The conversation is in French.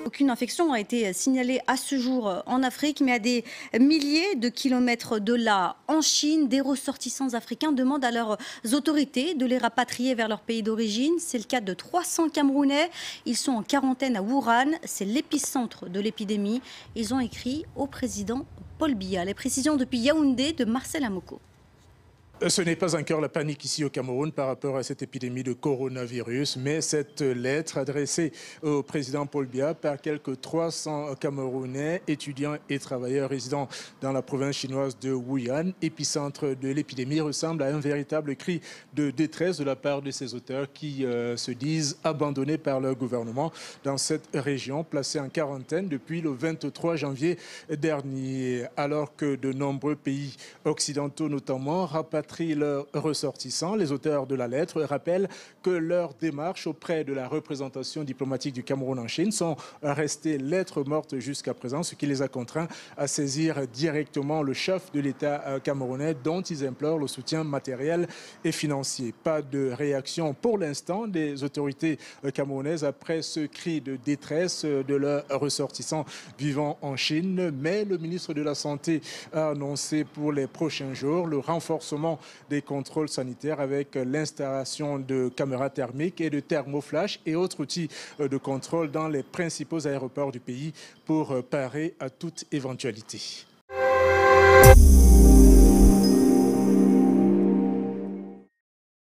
Aucune infection a été signalée à ce jour en Afrique, mais à des milliers de kilomètres de là, en Chine, des ressortissants africains demandent à leurs autorités de les rapatrier vers leur pays d'origine. C'est le cas de 300 Camerounais. Ils sont en quarantaine à Wuhan. C'est l'épicentre de l'épidémie. Ils ont écrit au président Paul Biya. Les précisions depuis Yaoundé de Marcel Amoko. Ce n'est pas encore la panique ici au Cameroun par rapport à cette épidémie de coronavirus, mais cette lettre adressée au président Paul Biya par quelques 300 Camerounais, étudiants et travailleurs résidant dans la province chinoise de Wuhan, épicentre de l'épidémie, ressemble à un véritable cri de détresse de la part de ses auteurs qui se disent abandonnés par leur gouvernement dans cette région, placée en quarantaine depuis le 23 janvier dernier, alors que de nombreux pays occidentaux notamment rapatrient leurs ressortissants. Les auteurs de la lettre rappellent que leurs démarches auprès de la représentation diplomatique du Cameroun en Chine sont restées lettres mortes jusqu'à présent, ce qui les a contraints à saisir directement le chef de l'État camerounais dont ils implorent le soutien matériel et financier. Pas de réaction pour l'instant des autorités camerounaises après ce cri de détresse de leurs ressortissants vivant en Chine, mais le ministre de la Santé a annoncé pour les prochains jours le renforcement des contrôles sanitaires avec l'installation de caméras thermiques et de thermoflash et autres outils de contrôle dans les principaux aéroports du pays pour parer à toute éventualité.